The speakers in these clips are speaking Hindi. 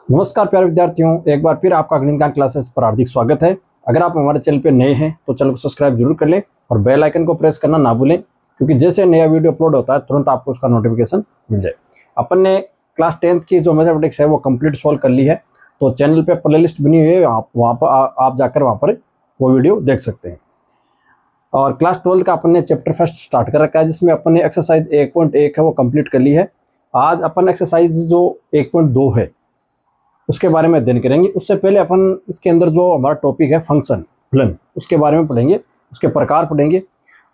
नमस्कार प्यारे विद्यार्थियों, एक बार फिर आपका गणित ज्ञान क्लासेस पर हार्दिक स्वागत है। अगर आप हमारे चैनल पे नए हैं तो चैनल को सब्सक्राइब जरूर कर लें और बेल आइकन को प्रेस करना ना भूलें, क्योंकि जैसे नया वीडियो अपलोड होता है तुरंत आपको उसका नोटिफिकेशन मिल जाए। अपन ने क्लास 10th की जो मैथमेटिक्स है वो कंप्लीट सॉल्व कर ली है, तो चैनल पर प्ले लिस्ट बनी हुई है, आप वहाँ पर आप जाकर वहाँ पर वो वीडियो देख सकते हैं। और क्लास 12 का अपन ने चैप्टर फर्स्ट स्टार्ट कर रखा है, जिसमें अपन ने एक्सरसाइज 1.1 है वो कंप्लीट कर ली है। आज अपन एक्सरसाइज जो 1.2 है उसके बारे में अध्ययन करेंगे। उससे पहले अपन इसके अंदर जो हमारा टॉपिक है फंक्शन फलन, उसके बारे में पढ़ेंगे, उसके प्रकार पढ़ेंगे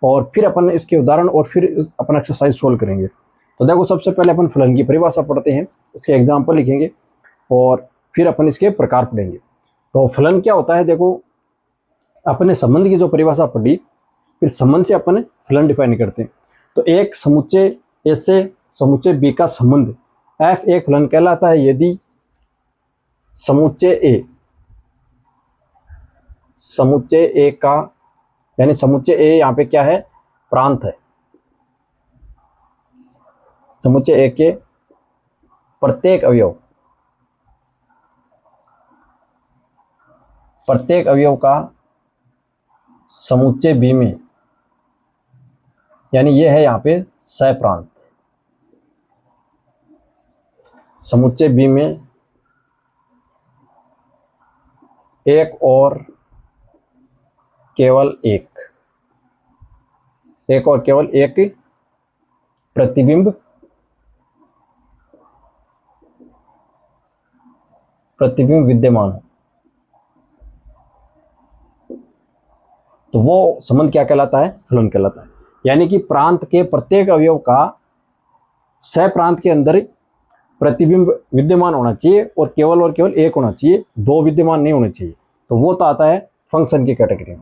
और फिर अपन इसके उदाहरण और फिर अपन एक्सरसाइज सोल्व करेंगे। तो देखो, सबसे पहले अपन फलन की परिभाषा पढ़ते हैं, इसके एग्जाम्पल लिखेंगे और फिर अपन इसके प्रकार पढ़ेंगे। तो फलन क्या होता है, देखो अपने संबंध की जो परिभाषा पढ़ी, फिर संबंध से अपन फलन डिफाइन करते हैं। तो एक समुच्चय ए से समुच्चय बी का संबंध एफ एक फलन कहलाता है यदि समुच्चय ए का, यानी समुच्चय ए यहाँ पे क्या है, प्रांत है। समुच्चय ए के प्रत्येक अवयव का समुच्चय बी में, यानी ये है यहाँ पे सह-प्रांत। समुच्चय बी में एक और केवल एक प्रतिबिंब विद्यमान हो, तो वो संबंध क्या कहलाता है, फलन कहलाता है। यानी कि प्रांत के प्रत्येक अवयव का सह प्रांत के अंदर प्रतिबिंब विद्यमान होना चाहिए और केवल एक होना चाहिए, दो विद्यमान नहीं होने चाहिए, तो वो तो आता है फंक्शन की कैटेगरी में।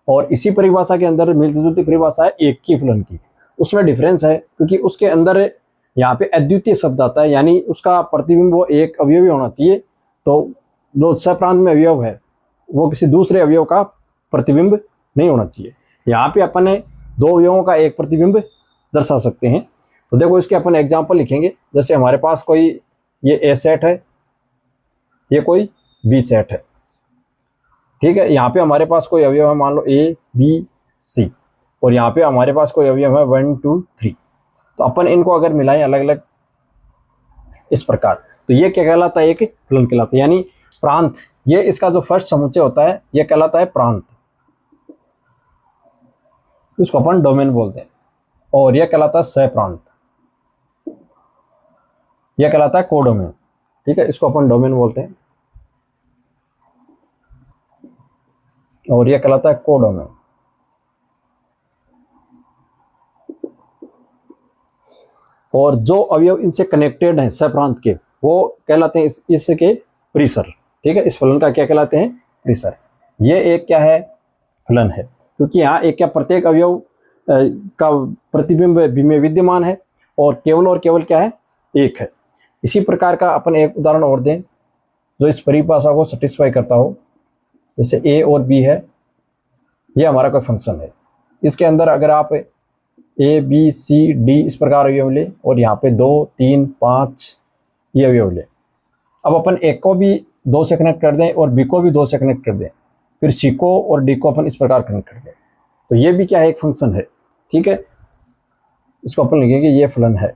और इसी परिभाषा के अंदर मिलती जुलती परिभाषा है एक की फलन की। उसमें डिफरेंस है क्योंकि उसके अंदर यहाँ पे अद्वितीय शब्द आता है, यानी उसका प्रतिबिंब वो एक अवयव ही होना चाहिए। तो जो सप्रांत में अवयव है वो किसी दूसरे अवयव का प्रतिबिंब नहीं होना चाहिए। यहाँ पे अपन दो अवयवों का एक प्रतिबिंब दर्शा सकते हैं। तो देखो, इसके अपन एग्जाम्पल लिखेंगे। जैसे हमारे पास कोई ये ए सेट है, ये कोई बी सेट है, ठीक है। यहाँ पे हमारे पास कोई अवयव है, मान लो ए बी सी, और यहाँ पे हमारे पास कोई अवयव है 1 2 3। तो अपन इनको अगर मिलाएं अलग अलग इस प्रकार, तो ये क्या कहलाता है, एक फलन कहलाता है। यानी प्रांत, ये इसका जो फर्स्ट समुच्चय होता है ये कहलाता है प्रांत, इसको अपन डोमेन बोलते हैं। और यह कहलाता है सहप्रांत, यह कहलाता है कोडोमेन, ठीक है, इसको अपन डोमेन बोलते हैं। और यह कहलाता है कोडोमेन। और जो अवयव इनसे कनेक्टेड हैं सहप्रांत के, वो कहलाते हैं इसके परिसर, ठीक है। इस फलन का क्या कहलाते हैं, परिसर। ये एक क्या है, फलन है, क्योंकि यहाँ एक क्या प्रत्येक अवयव का प्रतिबिंब बी में विद्यमान है और केवल क्या है, एक है। इसी प्रकार का अपन एक उदाहरण और दें जो इस परिभाषा को सेटिस्फाई करता हो। जैसे ए और बी है, ये हमारा कोई फंक्शन है। इसके अंदर अगर आप ए बी सी डी इस प्रकार अवयव ले और यहाँ पे 2 3 5 ये अवयव ले। अब अपन एक को भी 2 से कनेक्ट कर दें और बी को भी 2 से कनेक्ट कर दें, फिर सी को और डी को अपन इस प्रकार कनेक्ट कर दें, तो ये भी क्या है, एक फंक्शन है, ठीक है। इसको अपन लिखेंगे ये फलन है,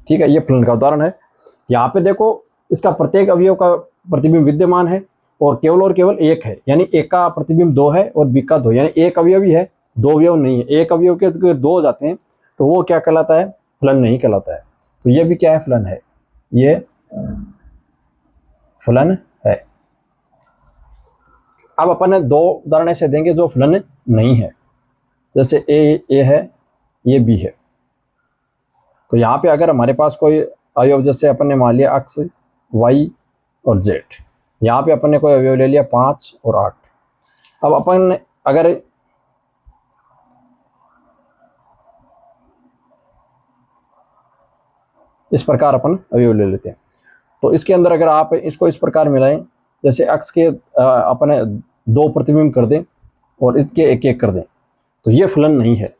ठीक है। ये फलन का उदाहरण है। यहाँ पे देखो, इसका प्रत्येक अवयव का प्रतिबिंब विद्यमान है और केवल एक है, यानी एक का प्रतिबिंब 2 है और बी का 2, यानी एक अवयव ही है, दो अवयव नहीं है। एक अवयव के अगर 2 हो जाते हैं तो वो क्या कहलाता है, फलन नहीं कहलाता है। तो ये भी क्या है, फलन है, ये फलन है। अब अपन 2 उदाहरण ऐसे देंगे जो फलन नहीं है। जैसे ए है, ये बी है। तो यहाँ पे अगर हमारे पास कोई अवयव, जैसे अपन ने मान लिया अक्ष वाई और जेड, यहाँ पे अपन ने कोई अवयव ले लिया 5 और 8। अब अपन अगर इस प्रकार अपन अवयव ले लेते हैं, तो इसके अंदर अगर आप इसको इस प्रकार मिलाएं, जैसे अक्ष के अपने 2 प्रतिबिंब कर दें और इसके एक एक कर दें, तो ये फलन नहीं है,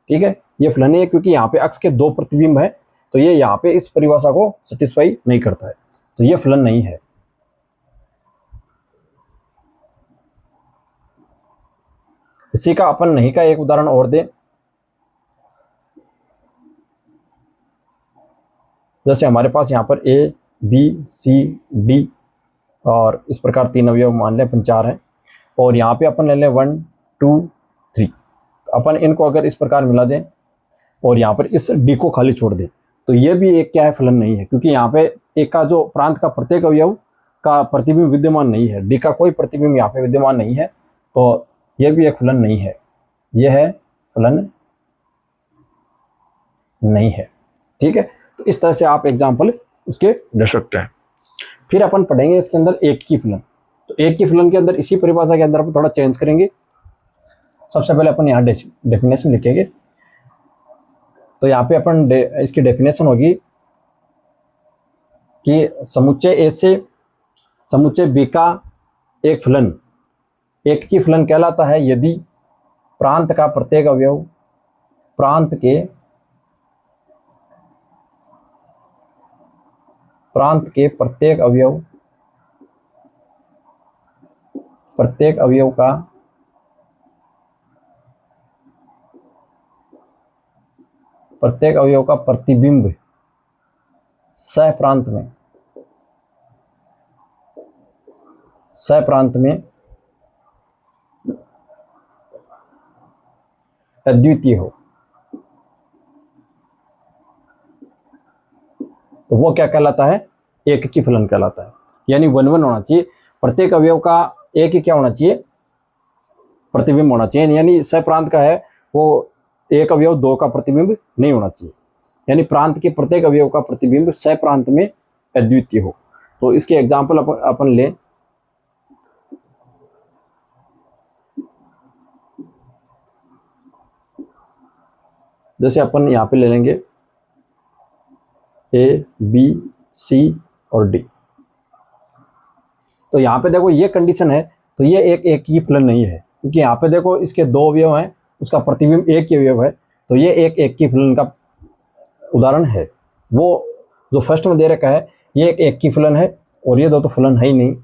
ठीक है। ये फलन है क्योंकि यहाँ पे अक्ष के 2 प्रतिबिंब है, तो ये यहाँ पे इस परिभाषा को सेटिस्फाई नहीं करता है, तो ये फलन नहीं है। इसी का अपन नहीं का एक उदाहरण और दें। जैसे हमारे पास यहाँ पर ए बी सी डी और इस प्रकार 3 अवयव मान लें, अपन 4 हैं, और यहाँ पे अपन ले लें 1 2 3। तो अपन इनको अगर इस प्रकार मिला दें और यहाँ पर इस डी को खाली छोड़ दें, तो ये भी एक क्या है, फलन नहीं है, क्योंकि यहाँ पे एक का जो प्रांत का प्रत्येक अवयव का प्रतिबिंब विद्यमान नहीं है, डी का कोई प्रतिबिंब यहाँ पे विद्यमान नहीं है, तो यह भी एक फलन नहीं है, यह है फलन नहीं है। ठीक है, तो इस तरह से आप एग्जाम्पल उसके दे सकते हैं। फिर अपन पढ़ेंगे इसके अंदर एक की फलन। तो एक की फलन के अंदर इसी परिभाषा के अंदर अपन थोड़ा चेंज करेंगे। सबसे पहले अपन यहाँ डेफिनेशन लिखेंगे। तो यहाँ पे अपन इसकी डेफिनेशन होगी कि समुच्चय ए से समुच्चय बी का एक फलन एक की फलन कहलाता है यदि प्रांत का प्रत्येक अवयव प्रांत के प्रत्येक अवयव का प्रतिबिंब सह प्रांत में अद्वितीय हो, तो वो क्या कहलाता है, एक की फलन कहलाता है। यानी 1 1 होना चाहिए, प्रत्येक अवयव का एक ही क्या होना चाहिए, प्रतिबिंब होना चाहिए। यानी सह प्रांत का है वो एक अवयव 2 का प्रतिबिंब नहीं होना चाहिए, यानी प्रांत के प्रत्येक अवयव का प्रतिबिंब सह प्रांत में अद्वितीय हो। तो इसके एग्जाम्पल अपन लें। जैसे अपन यहाँ पे ले लेंगे ए बी सी और डी। तो यहाँ पे देखो ये कंडीशन है, तो ये एक ही फलन नहीं है, क्योंकि यहाँ पे देखो इसके 2 अवयव हैं, उसका प्रतिबिंब एक ही अवयव है, तो ये एक की फलन का उदाहरण है। वो जो फर्स्ट में दे रखा है ये एक की फलन है, और ये 2 तो फलन है ही नहीं।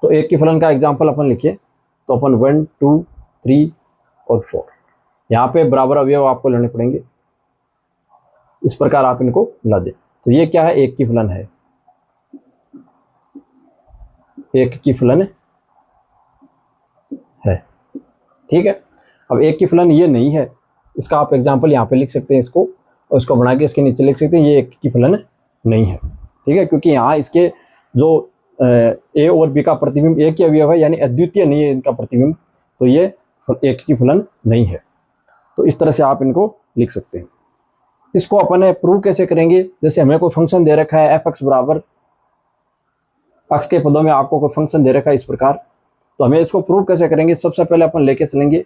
तो एक की फलन का एग्जाम्पल अपन लिखिए। तो अपन 1 2 3 और 4 यहाँ पे बराबर अवयव आपको लेने पड़ेंगे, इस प्रकार आप इनको ला दें। तो ये क्या है, एक की फलन है, एक की फलन है। ठीक है, अब एक की फलन ये नहीं है, इसका आप एग्जाम्पल यहाँ पे लिख सकते हैं इसको, और इसको बना के इसके नीचे लिख सकते हैं ये एक की फलन नहीं है। ठीक है, क्योंकि यहाँ इसके जो ए और बी का प्रतिबिंब एक ही अवयव है, यानी अद्वितीय नहीं है इनका प्रतिबिंब, तो ये एक की फलन नहीं है। तो इस तरह से आप इनको लिख सकते हैं। इसको अपन प्रूव कैसे करेंगे, जैसे हमें कोई फंक्शन दे रखा है एफ एक्स बराबर, एक्स के पदों में आपको कोई फंक्शन दे रखा है इस प्रकार, तो हमें इसको प्रूव कैसे करेंगे। सबसे पहले अपन लेके चलेंगे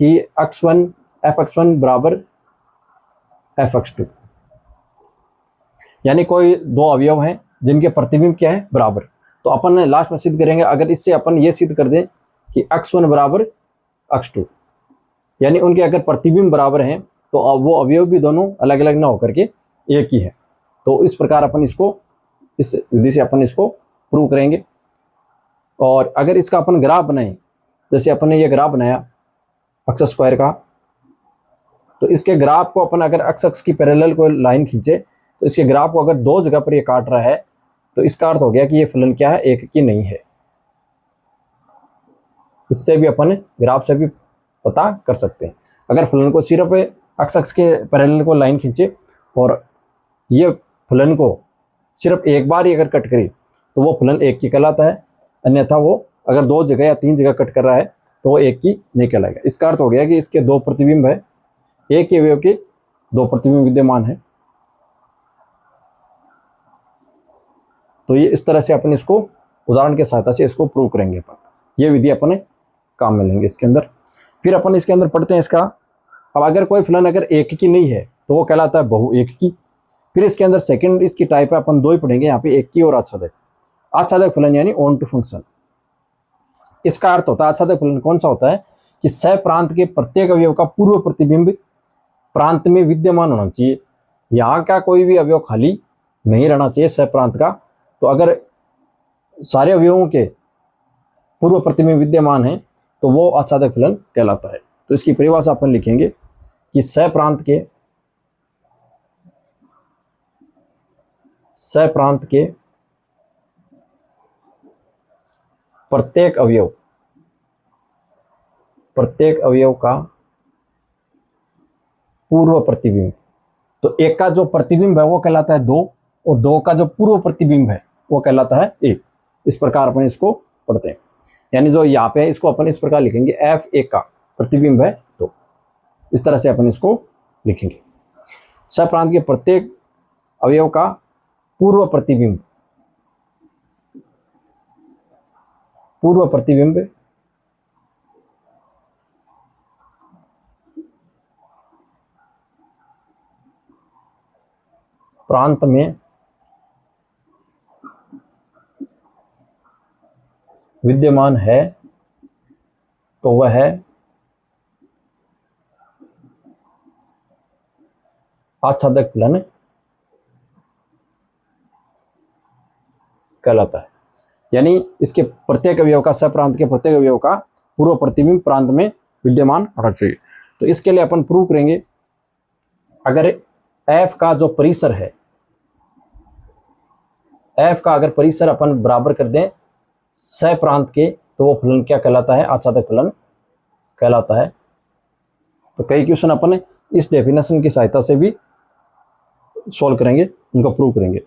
कि x1 f(x1) बराबर f(x2), यानी कोई 2 अवयव हैं जिनके प्रतिबिंब क्या है, बराबर। तो अपन लास्ट में सिद्ध करेंगे, अगर इससे अपन ये सिद्ध कर दें कि x1 बराबर x2, यानी उनके अगर प्रतिबिंब बराबर हैं तो अब वो अवयव भी दोनों अलग अलग ना होकर के एक ही है। तो इस प्रकार अपन इसको इस विधि से अपन इसको प्रूव करेंगे। और अगर इसका अपन ग्राफ बनाएं, जैसे अपन ने ये ग्राफ बनाया अक्ष स्क्वायर का, तो इसके ग्राफ को अपन अगर अक्ष की पैरेलल को लाइन खींचे, तो इसके ग्राफ को अगर 2 जगह पर ये काट रहा है, तो इसका अर्थ हो गया कि ये फलन क्या है, एक की नहीं है। इससे भी अपन ग्राफ से भी पता कर सकते हैं। अगर फलन को सिर्फ अक्ष के पैरेलल को लाइन खींचे और ये फलन को सिर्फ एक बार ही अगर कट करे, तो वो फलन एक की कहलाता है। अन्यथा वो अगर 2 जगह या 3 जगह कट कर रहा है तो वो एक की नहीं कहलाएगा। इसका अर्थ हो गया कि इसके 2 प्रतिबिंब है, एक ही अवयव के 2 प्रतिबिंब विद्यमान है। तो ये इस तरह से अपन इसको उदाहरण के सहायता से इसको प्रूव करेंगे। अपन ये विधि अपन काम में लेंगे इसके अंदर। फिर अपन इसके अंदर पढ़ते हैं इसका। अब अगर कोई फलन अगर एक की नहीं है तो वो कहलाता है बहु एक की। फिर इसके अंदर सेकंड इसकी टाइप है, अपन 2 ही पढ़ेंगे यहाँ पे, एक की और आच्छादक। आच्छादक फलन यानी ऑन टू फंक्शन। इसका अर्थ होता है, आच्छादक फलन कौन सा होता है कि सह प्रांत के प्रत्येक अवयव का पूर्व प्रतिबिंब प्रांत में विद्यमान होना चाहिए। यहाँ का कोई भी अवयव खाली नहीं रहना चाहिए सह प्रांत का। तो अगर सारे अवयवों के पूर्व प्रतिबिंब विद्यमान हैं तो वो आच्छादक फलन कहलाता है। तो इसकी परिभाषा अपन लिखेंगे कि सह प्रांत के प्रत्येक अवयव का पूर्व प्रतिबिंब, तो एक का जो प्रतिबिंब है वो कहलाता है 2 और 2 का जो पूर्व प्रतिबिंब है वो कहलाता है 1। इस प्रकार अपन इसको पढ़ते हैं। यानी जो यहाँ पे है इसको अपन इस प्रकार लिखेंगे, F1 का प्रतिबिंब है 2। इस तरह से अपन इसको लिखेंगे। सहप्रांत के प्रत्येक अवयव का पूर्व प्रतिबिंब प्रांत में विद्यमान है तो वह है आच्छादक फलन कहलाता है। यानी इसके प्रत्येक अवयव का, सहप्रांत के प्रत्येक अवयव का पूर्व प्रतिबिंब प्रांत में विद्यमान होना चाहिए। तो इसके लिए अपन प्रूव करेंगे, अगर F का जो परिसर है, F का अगर परिसर अपन बराबर कर दें सहप्रांत के, तो वो फलन क्या कहलाता है? आच्छादक फलन कहलाता है। तो कई क्वेश्चन अपन इस डेफिनेशन की सहायता से भी सॉल्व करेंगे, उनको प्रूव करेंगे।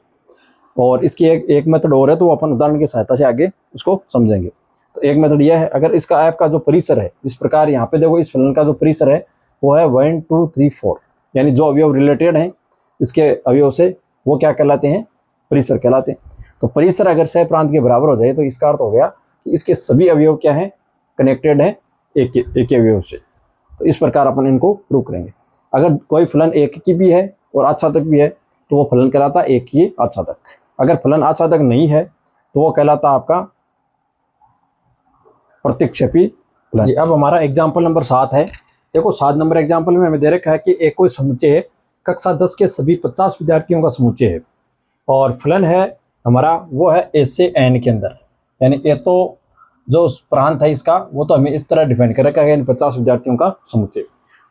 और इसकी एक मेथड और है, तो वो अपन उदाहरण की सहायता से आगे उसको समझेंगे। तो एक मेथड यह है, अगर इसका F का जो परिसर है, जिस प्रकार यहाँ पे देखो इस फलन का जो परिसर है वो है 1 2 3 4, यानी जो अवयव रिलेटेड हैं इसके अवयव से वो क्या कहलाते हैं? परिसर कहलाते हैं। तो परिसर अगर सह प्रांत के बराबर हो जाए तो इसका अर्थ हो गया कि इसके सभी अवयव क्या हैं? कनेक्टेड हैं एक अवयव से। तो इस प्रकार अपन इनको प्रूव करेंगे। अगर कोई फलन एक की भी है और आच्छादक भी है तो वो फलन कहलाता है एक ही आच्छादक। अगर फलन आच्छादक नहीं है तो वो कहलाता आपका प्रतिक्षेपी फलन। जी, अब हमारा एग्जाम्पल नंबर 7 है। देखो 7 नंबर एग्जाम्पल में हमें दे रखा है कि एक कोई समुच्चय है, कक्षा 10 के सभी 50 विद्यार्थियों का समुच्चय है और फलन है हमारा वो है ए से एन के अंदर। यानी ये तो जो प्रांत है इसका वो तो हमें इस तरह डिफाइन कर रखा है, यानी 50 विद्यार्थियों का समुच्चय,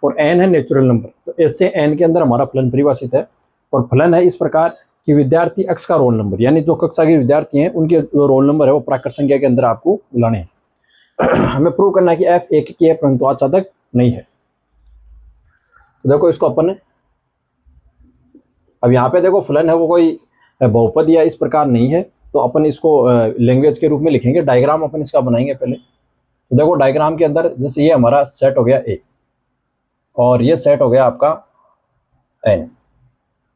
और एन है नेचुरल नंबर। तो ए से एन के अंदर हमारा फलन परिभाषित है और फलन है इस प्रकार कि विद्यार्थी x का रोल नंबर, यानी जो कक्षा के विद्यार्थी हैं उनके जो रोल नंबर है वो प्राकृत संख्या के अंदर आपको मिलाने हैं। हमें प्रूव करना है कि F एक की है परंतु आच्छादक नहीं है। तो देखो इसको अपन, अब यहाँ पे देखो फलन है वो कोई बहुपद या इस प्रकार नहीं है, तो अपन इसको लैंग्वेज के रूप में लिखेंगे। डायग्राम अपन इसका बनाएंगे पहले। तो देखो डायग्राम के अंदर जैसे ये हमारा सेट हो गया A और ये सेट हो गया आपका N।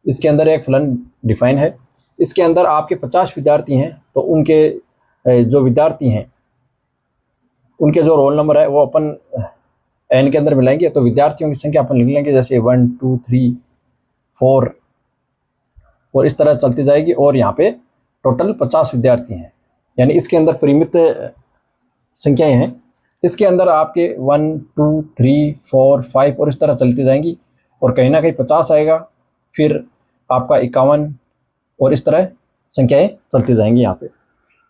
इसके अंदर एक फलन डिफाइन है। इसके अंदर आपके 50 विद्यार्थी हैं, तो उनके जो विद्यार्थी हैं उनके जो रोल नंबर है वो अपन N के अंदर मिलाएंगे। तो विद्यार्थियों की संख्या अपन लिख लेंगे जैसे 1 2 3 4 और इस तरह चलती जाएगी। और यहाँ पे टोटल 50 विद्यार्थी हैं, यानी इसके अंदर परिमित संख्याएं हैं। इसके अंदर आपके 1 2 3 4 5 और इस तरह चलती जाएंगी और कहीं ना कहीं 50 आएगा, फिर आपका 51 और इस तरह संख्याएं चलती जाएंगी यहाँ पे।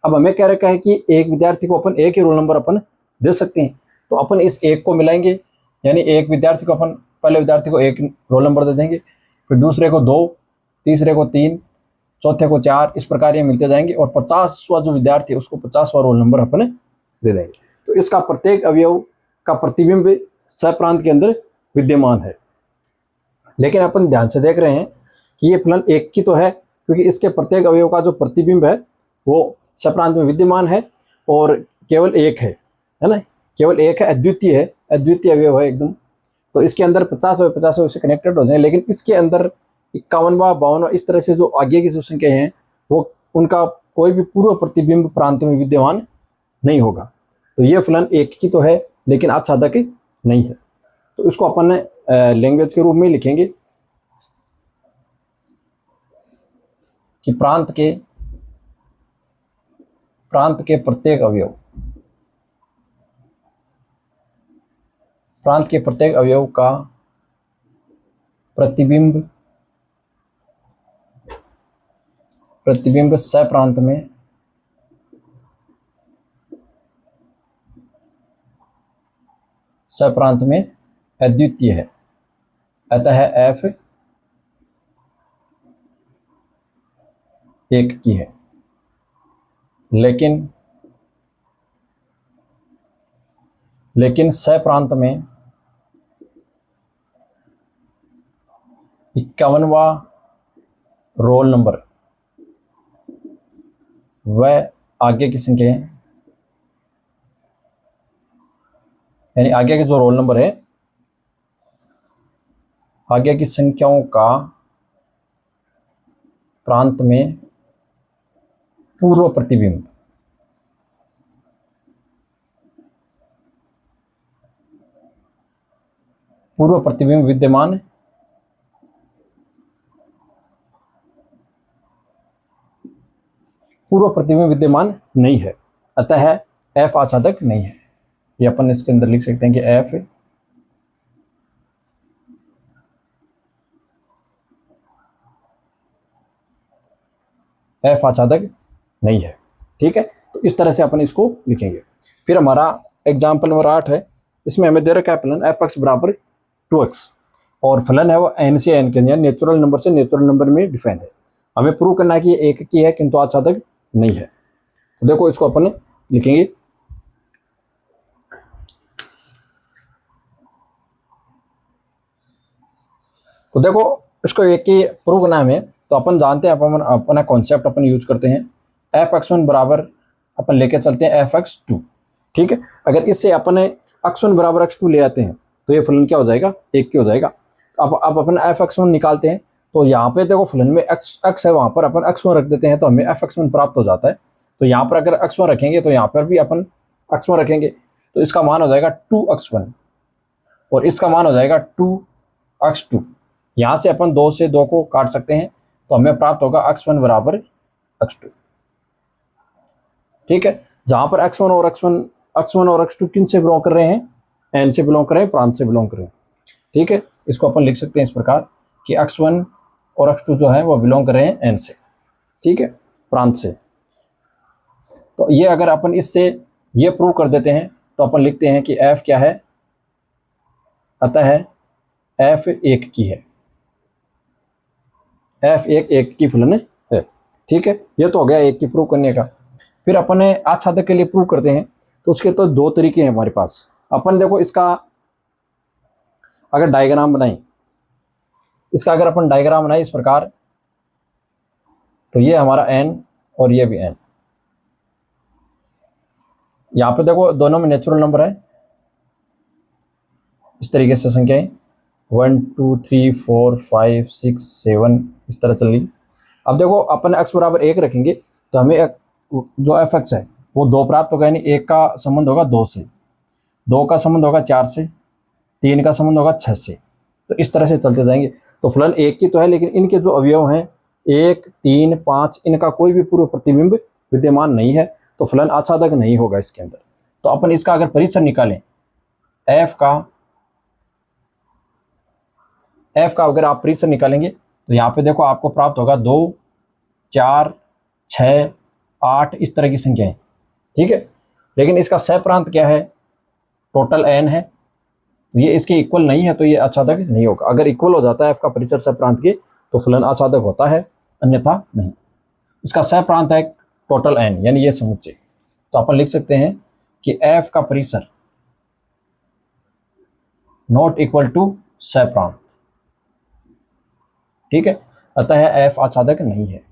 अब हमें क्या रखा है कि एक विद्यार्थी को अपन एक ही रोल नंबर अपन दे सकते हैं, तो अपन इस एक को मिलाएंगे, यानी एक विद्यार्थी को अपन पहले विद्यार्थी को एक रोल नंबर दे देंगे, फिर दूसरे को 2, तीसरे को 3, चौथे को 4, इस प्रकार ये मिलते जाएंगे और 50वां जो विद्यार्थी है उसको 50वां रोल नंबर अपन दे देंगे। तो इसका प्रत्येक अवयव का प्रतिबिंब सहप्रांत के अंदर विद्यमान है। लेकिन अपन ध्यान से देख रहे हैं कि ये फलन एक की तो है, क्योंकि इसके प्रत्येक अवयव का जो प्रतिबिंब है वो सहप्रांत में विद्यमान है और केवल एक है ना, केवल एक है, अद्वितीय है, अद्वितीय अवयव है एकदम। तो इसके अंदर 50 और 50 से कनेक्टेड हो जाए, लेकिन इसके अंदर 51वां 52वां इस तरह से जो आगे की जो संख्या हैं वो उनका कोई भी पूर्व प्रतिबिंब प्रांत में विद्यमान नहीं होगा। तो ये फलन एक की तो है लेकिन आच्छादक नहीं है। तो इसको अपन लैंग्वेज के रूप में लिखेंगे कि प्रांत के प्रत्येक अवयव का प्रतिबिंब प्रतिबिंब सप्रांत में अद्वितीय है, अतः F एक की है। लेकिन सप्रांत में 51वां रोल नंबर वह आगे की संख्या है, यानी आगे के जो रोल नंबर है, आगे की संख्याओं का प्रांत में पूर्व प्रतिबिंब विद्यमान नहीं है, अतः F आच्छादक नहीं है। ये अपन इसके अंदर लिख सकते हैं कि F आच्छादक नहीं है। ठीक है, तो इस तरह से अपन इसको लिखेंगे। फिर हमारा एग्जाम्पल नंबर 8 है, इसमें हमें दे रखा है फलन f(x) बराबर 2x और फलन है वो n से n के, यानी नेचुरल नंबर से नेचुरल नंबर में डिफाइन है। हमें प्रूव करना है कि ये एक की है किंतु आच्छादक नहीं है। तो देखो इसको अपन लिखेंगे, तो देखो इसको एक की प्रूव करना है हमें, तो अपन जानते हैं, अपन अपना कॉन्सेप्ट अपन यूज करते हैं, f(x1) बराबर अपन लेके चलते हैं f(x2). ठीक है, अगर इससे अपन x1 बराबर x2 ले आते हैं तो ये फलन क्या हो जाएगा, एक की हो जाएगा। अब अपन f(x1) निकालते हैं, तो यहाँ पे देखो फलन में x है, वहाँ पर अपन x1 रख देते हैं तो हमें f(x1) प्राप्त हो जाता है। तो यहाँ पर अगर x1 रखेंगे तो यहाँ पर भी अपन x1 रखेंगे, तो इसका मान हो जाएगा 2x1 और इसका मान हो जाएगा 2x2। यहाँ से अपन 2 से 2 को काट सकते हैं तो हमें प्राप्त होगा x1 बराबर x2। ठीक है, जहाँ पर x1 और x2 किन से बिलोंग कर रहे हैं, n से बिलोंग कर रहे हैं, प्रांत से बिलोंग कर रहे हैं। ठीक है, इसको अपन लिख सकते हैं इस प्रकार कि x1 और x2 जो है वो बिलोंग कर रहे हैं n से, ठीक है, प्रांत से। तो ये अगर अपन इससे ये प्रूव कर देते हैं तो अपन लिखते हैं कि f क्या है, अतः f एक की है, f एक की फलन है। ठीक है, ये तो हो गया एक की प्रूव करने का। फिर अपन आच्छादक के लिए प्रूव करते हैं, तो उसके तो 2 तरीके हैं हमारे पास। अपन देखो इसका अगर डायग्राम बनाएं, अगर अपन डायग्राम बनाएं इस प्रकार, तो ये हमारा n और ये भी n। यहाँ पे देखो दोनों में नेचुरल नंबर है, इस तरीके से संख्याएं 1 2 3 4 5 6 7 इस तरह चल रही। अब देखो अपन x बराबर 1 रखेंगे तो हमें जो f(x) है वो 2 प्राप्त होगा, यानी 1 का संबंध होगा 2 से, 2 का संबंध होगा 4 से, 3 का संबंध होगा 6 से। तो इस तरह से चलते जाएंगे। तो फलन एक की तो है, लेकिन इनके जो अवयव हैं 1 3 5 इनका कोई भी पूर्व प्रतिबिंब विद्यमान नहीं है, तो फलन आच्छादक नहीं होगा इसके अंदर। तो अपन इसका अगर परिसर निकालें f का अगर आप परिसर निकालेंगे तो यहाँ पे देखो आपको प्राप्त होगा 2 4 6 8 इस तरह की संख्याएं। ठीक है, लेकिन इसका सप्रांत क्या है, टोटल n है, तो ये इसके इक्वल नहीं है, तो ये आच्छादक नहीं होगा। अगर इक्वल हो जाता है f का परिसर सप्रांत के तो फलन आच्छादक होता है, अन्यथा नहीं। इसका सप्रांत है टोटल n, यानी ये समुच्चय। तो अपन लिख सकते हैं कि f का परिसर नॉट इक्वल टू सप्रांत। ठीक है, अतः f आच्छादक नहीं है।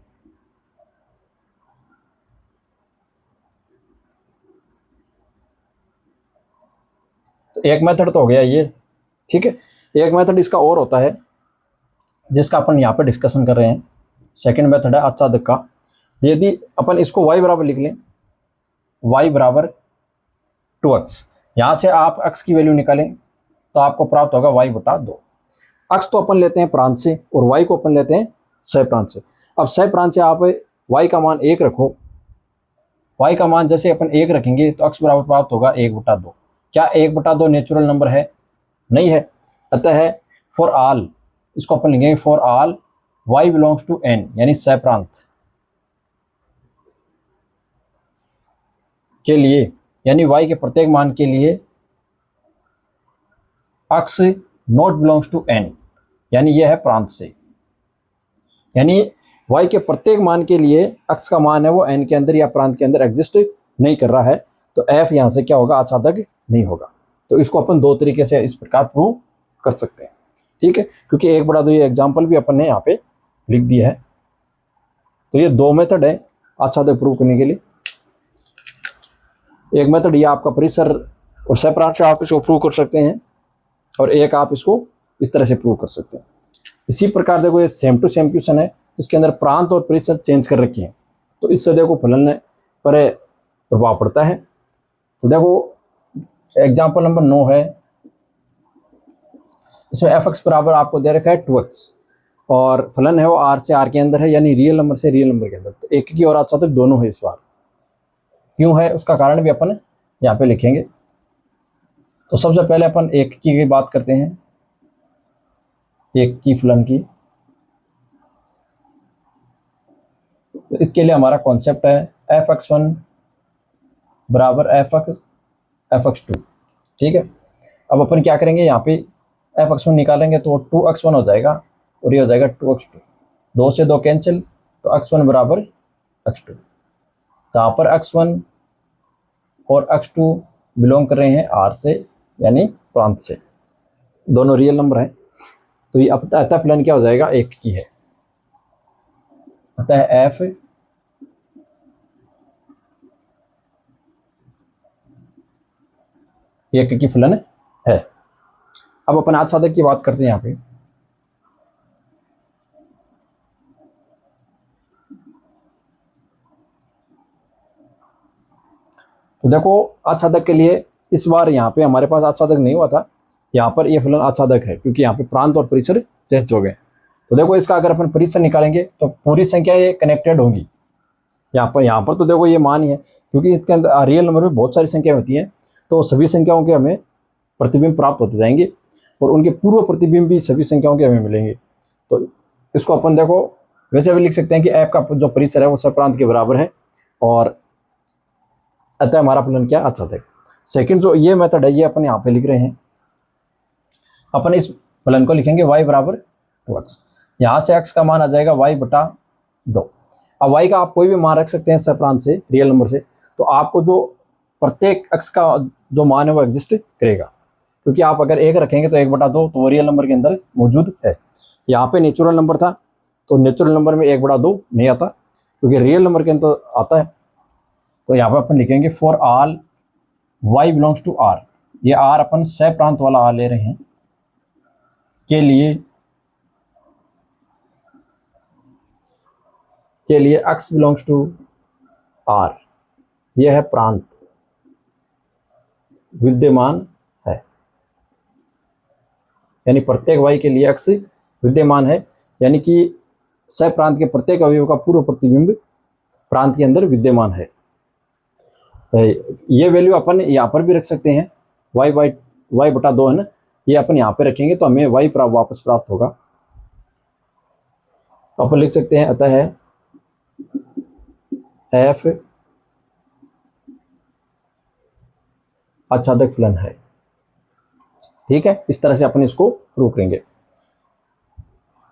तो एक मेथड तो हो गया ये। ठीक है, एक मेथड इसका और होता है जिसका अपन यहाँ पे डिस्कशन कर रहे हैं, सेकंड मेथड है आच्छादक का। यदि अपन इसको y बराबर लिख लें, y बराबर 2x, यहाँ से आप x की वैल्यू निकालें तो आपको प्राप्त होगा y बटा 2। x तो अपन लेते हैं प्रांत से और y को अपन लेते हैं सप्रांत से। अब सप्रांत से आप y का मान 1 रखो, y का मान जैसे अपन 1 रखेंगे तो x बराबर प्राप्त होगा 1 बटा 2। क्या 1 बटा 2 नेचुरल नंबर है? नहीं है। अतः फॉर ऑल, इसको अपन लिखेंगे for all y belongs to n, यानी सप्रांत, के लिए यानी y के प्रत्येक मान के लिए अक्ष नॉट बिलोंग्स टू n, यानी यह है प्रांत से, यानी y के प्रत्येक मान के लिए अक्ष का मान है वो n के अंदर या प्रांत के अंदर एग्जिस्ट नहीं कर रहा है, तो f यहाँ से क्या होगा, आच्छादक नहीं होगा। तो इसको अपन दो तरीके से इस प्रकार प्रूव कर सकते हैं, ठीक है, क्योंकि एक बड़ा दो ये एग्जाम्पल भी अपन ने यहाँ पे लिख दिया है। तो ये दो मेथड है आच्छादक प्रूव करने के लिए। एक मेथड ये आपका परिसर और सप्रांत से आप इसको प्रूव कर सकते हैं, और एक आप इसको इस तरह से प्रूव कर सकते हैं। इसी प्रकार देखो ये सेम टू सेम क्वेश्चन है जिसके अंदर प्रांत और परिसर चेंज कर रखी है, तो इससे देखो फलन पर प्रभाव पड़ता है। तो देखो एग्जाम्पल नंबर 9 है, इसमें f(x) बराबर आपको दे रखा है 2x और फलन है वो r से r के अंदर है, यानी रियल नंबर से रियल नंबर के अंदर। तो एक की और आच्छादक दोनों है इस बार। क्यों है उसका कारण भी अपन यहाँ पे लिखेंगे। तो सबसे पहले अपन एक की बात करते हैं, एक की फलन की। तो इसके लिए हमारा कॉन्सेप्ट है f(x1) बराबर f(x2), ठीक है। अब अपन क्या करेंगे, यहाँ पे f(x1) निकालेंगे तो 2x1 हो जाएगा और ये हो जाएगा 2x2, 2 से 2 कैंसिल, तो x1 बराबर x2। जहाँ पर x1 और x2 बिलोंग कर रहे हैं r से यानी प्रांत से, दोनों रियल नंबर हैं, तो ये अतः फलन क्या हो जाएगा, एक की है। अतः f एक की फलन है। अब अपन आच्छादक की बात करते हैं यहाँ पे। तो देखो आच्छादक के लिए इस बार यहाँ पे हमारे पास आच्छादक नहीं हुआ था, यहाँ पर ये फलन आच्छादक है क्योंकि यहाँ पे प्रांत और परिसर चेंज हो गए। तो देखो इसका अगर अपन परिसर निकालेंगे तो पूरी संख्या ये कनेक्टेड होंगी। यहाँ पर तो देखो ये मान ही है क्योंकि इसके अंदर रियल नंबर में बहुत सारी संख्याएं होती हैं, तो सभी संख्याओं के हमें प्रतिबिंब प्राप्त होते जाएंगे और उनके पूर्व प्रतिबिंब भी सभी संख्याओं के हमें मिलेंगे। तो इसको अपन देखो वैसे भी लिख सकते हैं कि f का जो परिसर है वो सप्रांत के बराबर है, और अतः हमारा फलन क्या आच्छादक है। सेकंड जो ये मेथड है ये अपन यहाँ पे लिख रहे हैं, अपन इस फलन को लिखेंगे y बराबर 2x। यहाँ से x का मान आ जाएगा y बटा 2। अब y का आप कोई भी मान रख सकते हैं सप्रांत से रियल नंबर से, तो आपको जो प्रत्येक x का जो मान है वो एग्जिस्ट करेगा, क्योंकि आप अगर 1 रखेंगे तो 1 बटा 2 तो वो रियल नंबर के अंदर मौजूद है। यहाँ पे नेचुरल नंबर था तो नेचुरल नंबर में 1 बटा 2 नहीं आता क्योंकि रियल नंबर के अंदर आता है। तो यहाँ पर अपन लिखेंगे for all y belongs to r, ये r अपन सप्रांत वाला r ले रहे हैं, के लिए x बिलोंग्स टू r, यह है प्रांत विद्यमान है, यानी प्रत्येक y के लिए x विद्यमान है, यानी कि सप्रांत के प्रत्येक अवयव का पूर्व प्रतिबिंब प्रांत के अंदर विद्यमान है। ये वैल्यू अपन यहाँ पर भी रख सकते हैं, y बटा 2 है ना, ये अपन यहाँ पे रखेंगे तो हमें y वापस प्राप्त होगा। तो अपन लिख सकते हैं अतः है f आच्छादक फलन है, ठीक है। इस तरह से अपन इसको प्रूव करेंगे।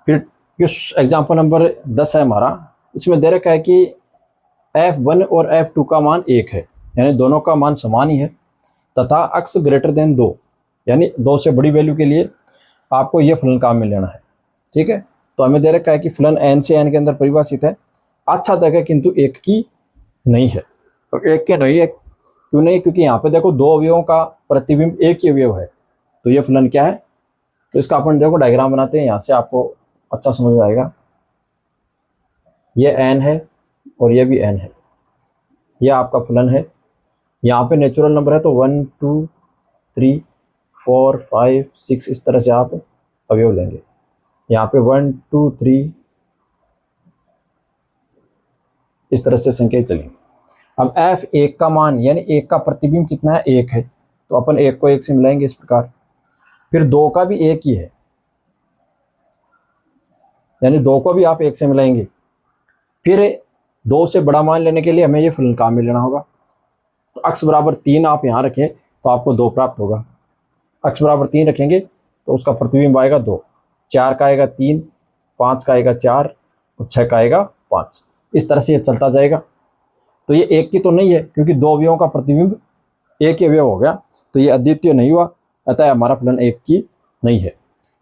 फिर एग्जाम्पल नंबर 10 है हमारा, इसमें दे रखा है कि f1 और f2 का मान 1 है, यानी दोनों का मान समान ही है, तथा x ग्रेटर देन 2, यानी 2 से बड़ी वैल्यू के लिए आपको यह फलन काम में लेना है, ठीक है। तो हमें दे रखा है कि फलन n से n के अंदर परिभाषित है, आच्छादक है किंतु एक की नहीं है। तो एक की नहीं है क्यों नहीं, क्योंकि यहाँ पे देखो 2 अवयवों का प्रतिबिंब एक ही अवयव है, तो ये फलन क्या है। तो इसका अपन देखो डायग्राम बनाते हैं, यहाँ से आपको अच्छा समझ में आएगा। ये n है और ये भी n है, यह आपका फलन है। यहाँ पे नेचुरल नंबर है तो 1 2 3 4 5 6 इस तरह से आप अवयव लेंगे। यहाँ पे 1 2 3 इस तरह से संख्या चलेंगी। अब f1 का मान यानी 1 का प्रतिबिंब कितना है, 1 है, तो अपन 1 को 1 से मिलाएंगे इस प्रकार। फिर 2 का भी 1 ही है, यानी 2 को भी आप 1 से मिलाएंगे। फिर 2 से बड़ा मान लेने के लिए हमें ये फलन काम में लेना होगा, तो x बराबर 3 आप यहाँ रखें तो आपको 2 प्राप्त होगा। x बराबर 3 रखेंगे तो उसका प्रतिबिंब आएगा 2, 4 का आएगा 3, 5 का आएगा 4 और 6 का आएगा 5। इस तरह से ये चलता जाएगा। तो ये एक की तो नहीं है, क्योंकि दो अवयवों का प्रतिबिंब एक ही अवयव हो गया, तो ये अद्वितीय नहीं हुआ, अतः हमारा फलन एक की नहीं है।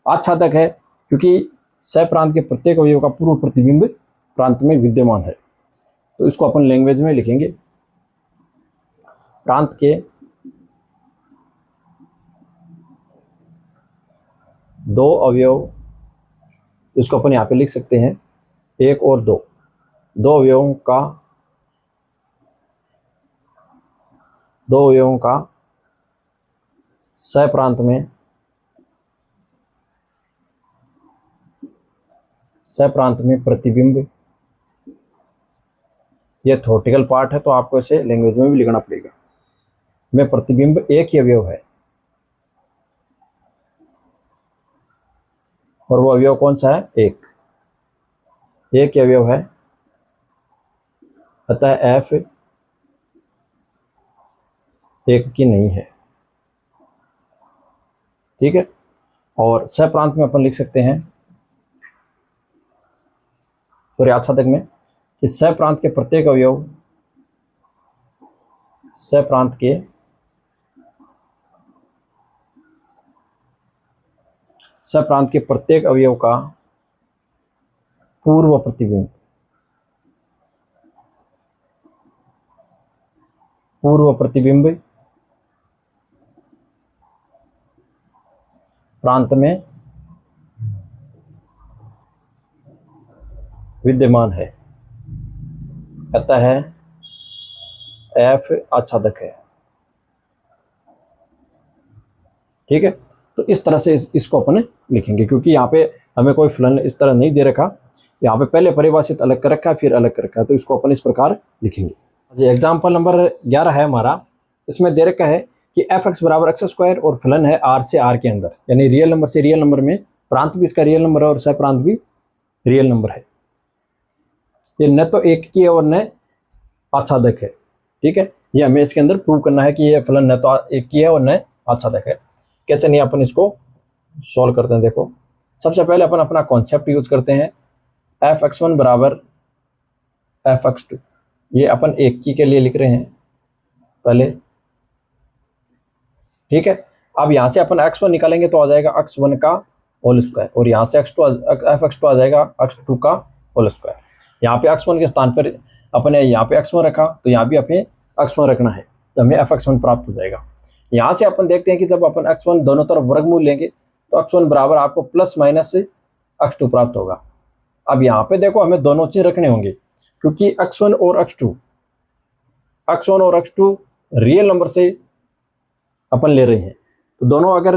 आच्छादक है क्योंकि सप्रांत के प्रत्येक अवयव का पूर्व प्रतिबिंब प्रांत में विद्यमान है। तो इसको अपन लैंग्वेज में लिखेंगे, प्रांत के दो अवयव, इसको अपन यहाँ पे लिख सकते हैं 1 और 2, दो अवयवों का सप्रांत में प्रतिबिंब। ये थ्योरेटिकल पार्ट है तो आपको इसे लैंग्वेज में भी लिखना पड़ेगा। में प्रतिबिंब एक ही अवयव है, और वो अवयव कौन सा है? एक ही अवयव है, अतः f एक की नहीं है। ठीक है। और सप्रांत में अपन लिख सकते हैं, सॉरी आच्छादक में, कि सप्रांत के प्रत्येक अवयव, सप्रांत के प्रत्येक अवयव का पूर्व प्रतिबिंब प्रांत में विद्यमान है, अतः f आच्छादक है। ठीक है। तो इस तरह से इसको अपन लिखेंगे, क्योंकि यहाँ पे हमें कोई फलन इस तरह नहीं दे रखा, यहाँ पे पहले परिभाषित अलग कर रखा है फिर अलग कर रखा है, तो इसको अपन इस प्रकार लिखेंगे। जी एग्जाम्पल नंबर 11 है हमारा। इसमें दे रखा है कि f(x) बराबर x² और फलन है r से r के अंदर, यानी रियल नंबर से रियल नंबर में प्रांत भी इसका रियल नंबर है और सप्रांत भी रियल नंबर है। ये न तो एक की है और न आच्छादक है। ठीक है। ये हमें इसके अंदर प्रूव करना है कि ये फलन न तो एक की है और न आच्छादक है। कैसे नहीं, अपन इसको सॉल्व करते हैं। देखो, सबसे पहले अपन अपना कॉन्सेप्ट यूज करते हैं, f(x1) बराबर f(x2), ये अपन एक की के लिए लिख रहे हैं पहले। ठीक है। अब यहाँ से अपन x1 निकालेंगे तो आ जाएगा x1 का होल स्क्वायर, और यहाँ से f(x2) आ जाएगा x2 का होल स्क्वायर। यहाँ पे x1 के स्थान पर अपने यहाँ पे x1 रखा, तो यहाँ भी अपने x1 रखना है, तो हमें f(x1) प्राप्त हो जाएगा। यहाँ से अपन देखते हैं कि जब अपन x1 दोनों तरफ वर्गमूल लेंगे तो x1 बराबर आपको प्लस माइनस x2 प्राप्त होगा। अब यहाँ पे देखो, हमें दोनों चीज रखने होंगे, क्योंकि x1 और x2 रियल नंबर से अपन ले रहे हैं। तो दोनों अगर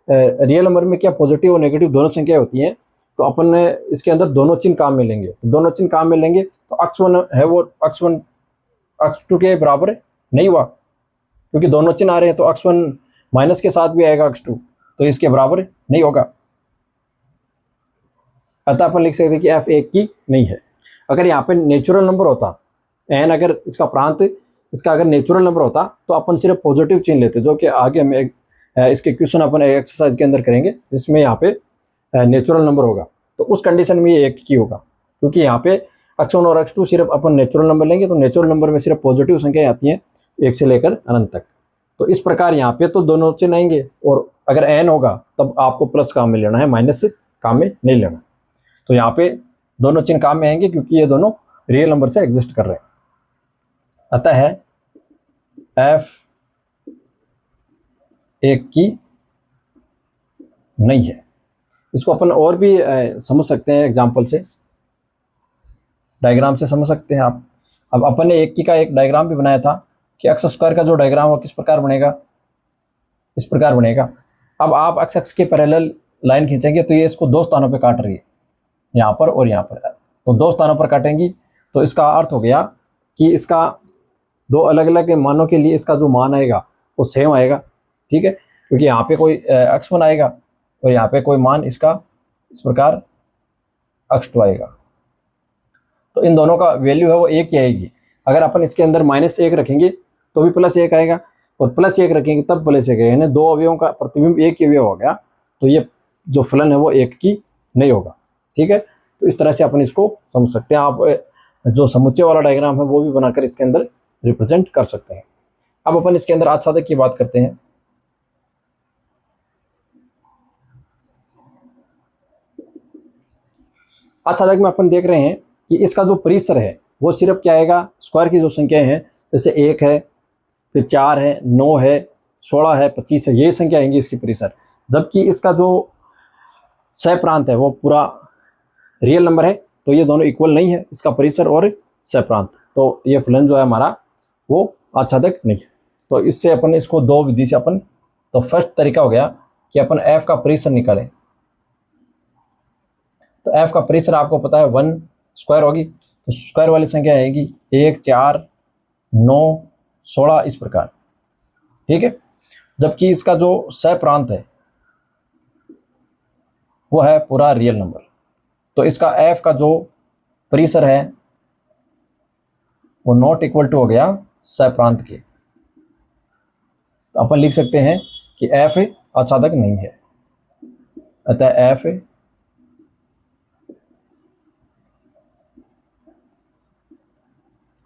रियल नंबर में क्या पॉजिटिव और नेगेटिव दोनों संख्या होती हैं, तो अपन इसके अंदर दोनों चिन्ह काम में लेंगे। तो दोनों चिन्ह काम में लेंगे तो x1 है वो x2 के बराबर नहीं हुआ, क्योंकि दोनों चिन्ह आ रहे हैं, तो x1 माइनस के साथ भी आएगा x2, तो इसके बराबर नहीं होगा। अतः अपन लिख सकते हैं कि f एक की नहीं है। अगर यहाँ पे नेचुरल नंबर होता n, अगर इसका प्रांत इसका अगर नेचुरल नंबर होता तो अपन सिर्फ पॉजिटिव चिन्ह लेते, जो कि आगे हम इसके क्वेश्चन अपन एक्सरसाइज के अंदर करेंगे, जिसमें यहाँ पे नेचुरल नंबर होगा। तो उस कंडीशन में ये एक की होगा, क्योंकि यहाँ पे x1 और x2 सिर्फ अपन नेचुरल नंबर लेंगे, तो नेचुरल नंबर में सिर्फ पॉजिटिव संख्याएं आती हैं 1 से लेकर अनंत तक। तो इस प्रकार यहाँ पे तो दोनों चिन्ह आएंगे, और अगर n होगा तब आपको प्लस काम में लेना है, माइनस काम में नहीं लेना। तो यहाँ पे दोनों चिन्ह काम में आएंगे, क्योंकि ये दोनों रियल नंबर से एग्जिस्ट कर रहे हैं। अतः f एक की नहीं है। इसको अपन और भी समझ सकते हैं, एग्जाम्पल से, डायग्राम से समझ सकते हैं आप। अब अपन ने एक की का एक डायग्राम भी बनाया था कि x² का जो डायग्राम वो किस प्रकार बनेगा, इस प्रकार बनेगा। अब आप x के पैरेलल लाइन खींचेंगे तो ये इसको दो स्थानों पे काट रही है, यहाँ पर और यहाँ पर। तो दो स्थानों पर काटेंगी तो इसका अर्थ हो गया कि इसका दो अलग अलग मानों के लिए इसका जो मान आएगा वो सेम आएगा। ठीक है। क्योंकि यहाँ पे कोई x1 आएगा और यहाँ पे कोई मान इसका इस प्रकार x2 आएगा, तो इन दोनों का वैल्यू है वो एक ही आएगी। अगर अपन इसके अंदर -1 रखेंगे तो भी प्लस 1 आएगा, और प्लस 1 रखेंगे तब प्लस 1 आएगा, यानी दो अवयवों का प्रतिबिंब एक ही अवयव हो गया, तो ये जो फलन है वो एक की नहीं होगा। ठीक है, तो इस तरह से अपन इसको समझ सकते हैं। आप जो समुच्चय वाला डायग्राम है वो भी बनाकर इसके अंदर रिप्रेजेंट कर सकते हैं। अब अपन इसके अंदर आच्छादक की बात करते हैं। आच्छादक में अपन देख रहे हैं कि इसका जो परिसर है वो सिर्फ क्या आएगा, स्क्वायर की जो संख्याएं हैं, जैसे 1 है, फिर 4 है, 9 है, 16 है, 25 है, ये संख्या आएंगी इसकी परिसर। जबकि इसका जो सहप्रांत है वो पूरा रियल नंबर है, तो ये दोनों इक्वल नहीं है, इसका परिसर और सहप्रांत, तो ये फलन जो है हमारा वो आच्छादक नहीं है। तो इससे अपन इसको दो विधि से अपन, तो फर्स्ट तरीका हो गया कि अपन f का परिसर निकालें। तो f का परिसर आपको पता है 1 स्क्वायर होगी, तो स्क्वायर वाली संख्या आएगी 1, 4, 9, 16 इस प्रकार। ठीक है, जबकि इसका जो सहप्रांत है वो है पूरा रियल नंबर, तो इसका f का जो परिसर है वो नॉट इक्वल टू हो गया सहप्रांत के। तो अपन लिख सकते हैं कि f आच्छादक नहीं है, अतः f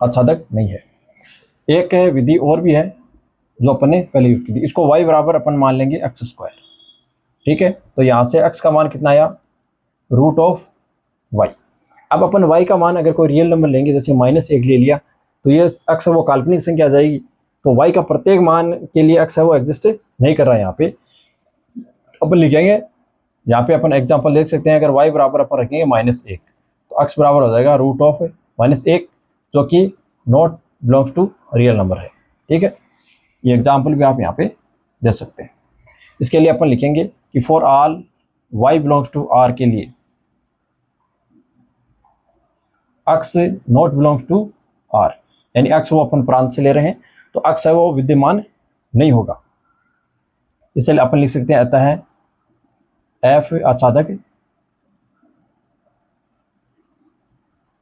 आच्छादक नहीं है। एक विधि और भी है जो अपन ने पहले यूज की थी, इसको y बराबर अपन मान लेंगे x स्क्वायर। ठीक है, तो यहाँ से x का मान कितना आया, रूट ऑफ y। अब अपन y का मान अगर कोई रियल नंबर लेंगे, जैसे -1 ले लिया, तो ये x है वो काल्पनिक संख्या आ जाएगी, तो y का प्रत्येक मान के लिए x है वो एग्जिस्ट नहीं कर रहा है। यहाँ पे अपन लिखेंगे, यहाँ पे अपन एग्जांपल देख सकते हैं, अगर y बराबर अपन रखेंगे -1, तो x बराबर हो जाएगा रूट ऑफ -1, जो कि not belongs to real number है। ठीक है, ये एग्जाम्पल भी आप यहाँ पे दे सकते हैं। इसके लिए अपन लिखेंगे कि for all y belongs to r के लिए x not belongs to r, यानी x वो अपन प्रांत से ले रहे हैं, तो x है वो विद्यमान नहीं होगा। इसलिए अपन लिख सकते हैं अतः f आच्छादक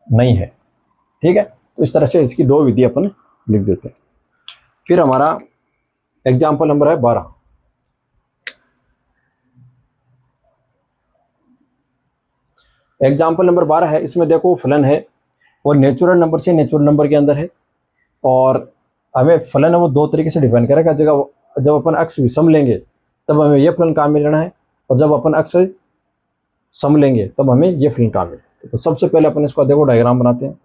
नहीं है। ठीक है, तो इस तरह से इसकी दो विधि अपन लिख देते हैं। फिर हमारा एग्जाम्पल नंबर है 12। एग्जाम्पल नंबर 12 है, इसमें देखो फलन है और नेचुरल नंबर से नेचुरल नंबर के अंदर है, और हमें फलन है वो दो तरीके से डिफाइन करेगा। जब अपन अक्ष विषम लेंगे तब हमें ये फलन काम में लेना है, और जब अपन अक्ष सम लेंगे तब हमें ये फलन काम में। तो सबसे पहले अपन इसको देखो डायग्राम बनाते हैं।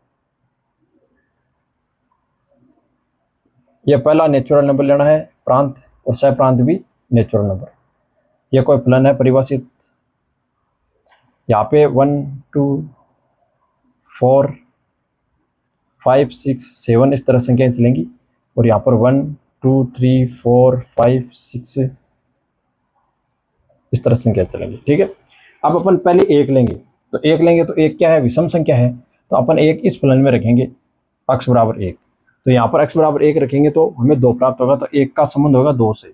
यह पहला नेचुरल नंबर लेना है प्रांत, और सह प्रांत भी नेचुरल नंबर। यह कोई फलन है परिभाषित, यहाँ पे 1, 2, 4, 5, 6, 7 इस तरह संख्याएं चलेंगी, और यहाँ पर 1, 2, 3, 4, 5, 6 इस तरह संख्या चलेंगी। ठीक है, अब अपन पहले 1 लेंगे, तो 1 लेंगे तो 1 क्या है, विषम संख्या है, तो अपन 1 इस फलन में रखेंगे x बराबर 1, तो यहाँ पर x बराबर 1 रखेंगे तो हमें 2 प्राप्त होगा, तो 1 का संबंध होगा 2 से।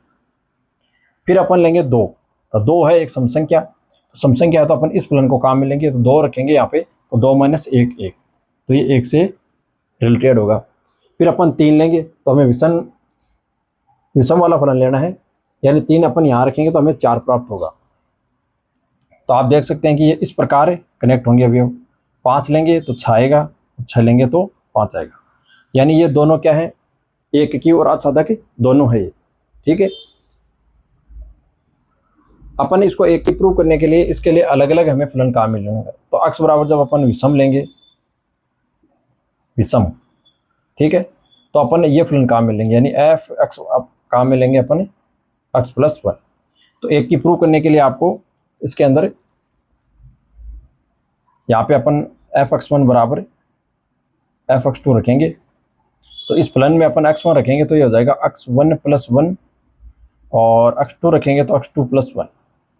फिर अपन लेंगे 2, तो 2 है एक सम संख्या, तो सम संख्या है तो अपन इस फलन को काम में लेंगे, तो 2 रखेंगे यहाँ पे, तो 2 - 1, 1, तो ये 1 से रिलेटेड होगा। फिर अपन 3 लेंगे, तो हमें विषम वाला फलन लेना है, यानी 3 अपन यहाँ रखेंगे तो हमें 4 प्राप्त होगा। तो आप देख सकते हैं कि ये इस प्रकार कनेक्ट होंगे अभी। 5 लेंगे तो 6 आएगा, 6 लेंगे तो 5 आएगा, यानी ये दोनों क्या है, एक की और आच्छादक दोनों है ये। ठीक है, अपन इसको एक की प्रूव करने के लिए इसके लिए अलग अलग हमें फलन काम में लेना है। तो x बराबर जब अपन विषम लेंगे, विषम, ठीक है, तो अपन ये फलन काम में लेंगे, यानी f x काम में लेंगे अपन x + 1। तो एक की प्रूव करने के लिए आपको इसके अंदर यहाँ पे अपन fx1 बराबर fx2 रखेंगे, तो इस फलन में अपन x1 रखेंगे तो ये हो जाएगा x1 + 1, और x2 रखेंगे तो x2 + 1,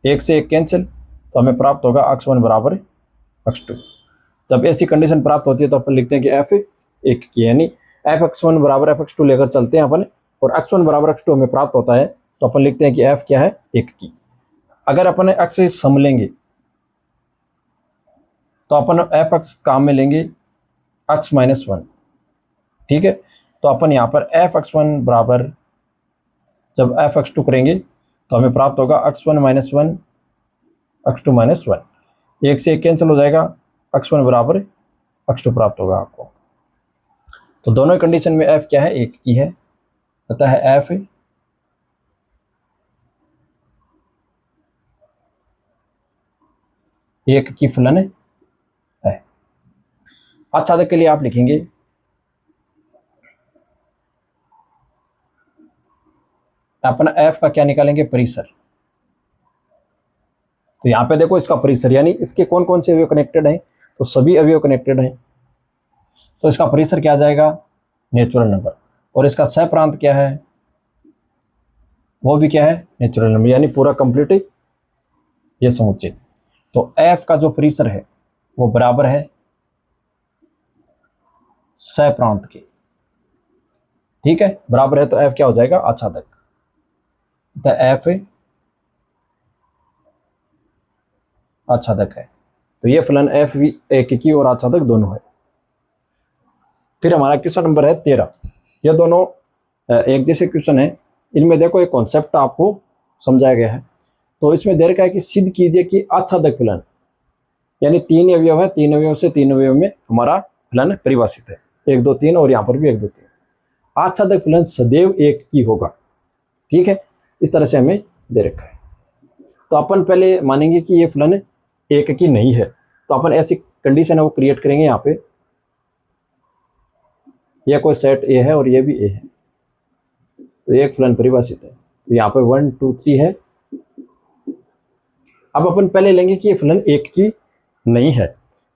1 से 1 कैंसिल, तो हमें प्राप्त होगा x1 बराबर x2। जब ऐसी कंडीशन प्राप्त होती है तो अपन लिखते हैं कि f 1 की, यानी fx1 बराबर fx2 लेकर चलते हैं अपन, और x1 बराबर x2 हमें प्राप्त होता है, तो अपन लिखते हैं कि f क्या है, 1 की। अगर अपन x से सम लेंगे तो अपन fx काम में लेंगे x - 1। ठीक है, तो अपन यहाँ पर f(x1) बराबर जब f(x2) करेंगे तो हमें प्राप्त होगा x1 - 1 x2 - 1, एक से एक कैंसिल हो जाएगा, x1 बराबर x2 प्राप्त होगा आपको। तो दोनों कंडीशन में f क्या है, एक की है, अतः f एक की फलन है। आच्छादक के लिए आप लिखेंगे अपना f का क्या निकालेंगे, परिसर। तो यहाँ पे देखो इसका परिसर यानी इसके कौन कौन से अवयव कनेक्टेड हैं, तो सभी अवयव कनेक्टेड हैं, तो इसका परिसर क्या आ जाएगा, नेचुरल नंबर। और इसका सहप्रांत क्या है, वो भी क्या है, नेचुरल नंबर, यानी पूरा कंप्लीट ये समुच्चय। तो f का जो परिसर है वो बराबर है सहप्रांत के, ठीक है, बराबर है, तो f क्या हो जाएगा, आच्छादक। तो f आच्छादक है, तो ये फलन f भी एक की और आच्छादक दोनों है। फिर हमारा क्वेश्चन नंबर है 13। ये दोनों एक जैसे क्वेश्चन है, इनमें देखो एक कॉन्सेप्ट आपको समझाया गया है। तो इसमें दे रखा है कि सिद्ध कीजिए कि आच्छादक फलन, यानी 3 अवयव है, 3 अवयव से 3 अवयव में हमारा फलन परिभाषित है, 1 2 3, और यहाँ पर भी 1 2 3। आच्छादक फलन सदैव एक की होगा, ठीक है, इस तरह से हमें दे रखा है। तो अपन पहले मानेंगे कि ये फलन एक की नहीं है, तो अपन ऐसी कंडीशन है वो क्रिएट करेंगे। यहाँ पे यह कोई सेट ए है और ये भी ए है, तो एक फलन परिभाषित है, तो यहाँ पे 1 2 3 है। अब अपन पहले लेंगे कि ये फलन एक की नहीं है,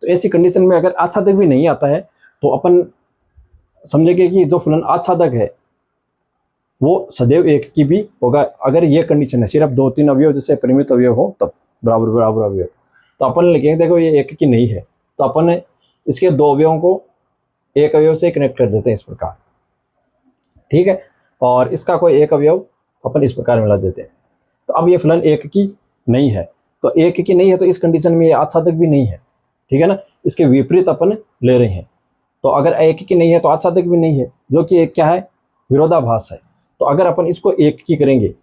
तो ऐसी कंडीशन में अगर आच्छादक भी नहीं आता है तो अपन समझेंगे कि जो फलन आच्छादक है वो सदैव एक की भी होगा। अगर ये कंडीशन है, सिर्फ 2 3 अवयव जैसे परिमित अवयव हो तब बराबर बराबर अवयव, तो अपन लिखेंगे देखो ये एक की नहीं है, तो अपन इसके 2 अवयवों को एक अवयव से कनेक्ट कर देते हैं इस प्रकार, ठीक है, और इसका कोई एक अवयव अपन इस प्रकार मिला देते हैं। तो अब ये फलन एक की नहीं है, तो एक की नहीं है, तो इस कंडीशन में ये आच्छादक भी नहीं है, ठीक है ना, इसके विपरीत अपन ले रहे हैं। तो अगर एक की नहीं है तो आच्छादक भी नहीं है, जो कि एक क्या है, विरोधाभास है। तो अगर अपन इसको एक की करेंगे,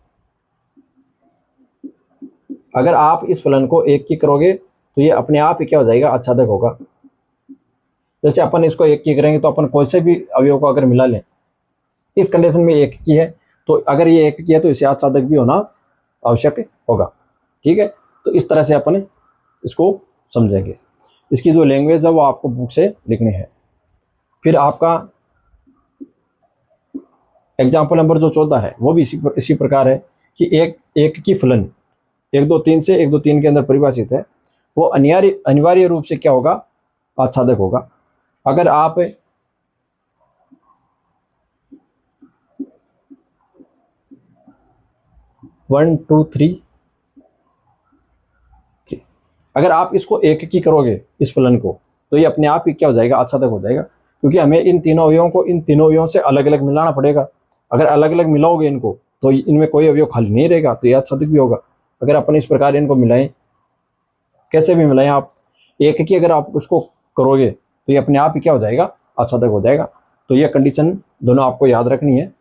अगर आप इस फलन को एक की करोगे तो ये अपने आप ही क्या हो जाएगा, आच्छादक होगा। जैसे अपन इसको एक की करेंगे तो अपन कोई से भी अवयव को अगर मिला लें, इस कंडीशन में एक की है, तो अगर ये एक की है तो इसे आच्छादक भी होना आवश्यक होगा, ठीक है। तो इस तरह से अपन इसको समझेंगे। इसकी जो लैंग्वेज है वो आपको बुक से लिखनी है। फिर आपका एग्जाम्पल नंबर जो 14 है वो भी इसी प्रकार है कि एक की फलन 1 2 3 से 1 2 3 के अंदर परिभाषित है, वो अनिवार्य रूप से क्या होगा, आच्छादक होगा। अगर आप वन टू थ्री अगर आप इसको एक की करोगे इस फलन को, तो ये अपने आप ही क्या हो जाएगा, आच्छादक हो जाएगा, क्योंकि हमें इन तीनों अवयवों को इन तीनों अवयवों से अलग अलग मिलाना पड़ेगा। अगर अलग अलग मिलाओगे इनको तो इनमें कोई अवयव खाली नहीं रहेगा, तो ये आच्छादक भी होगा। अगर अपन इस प्रकार इनको मिलाएं, कैसे भी मिलाएं, आप एक की अगर आप उसको करोगे तो ये अपने आप ही क्या हो जाएगा, आच्छादक हो जाएगा। तो ये कंडीशन दोनों आपको याद रखनी है।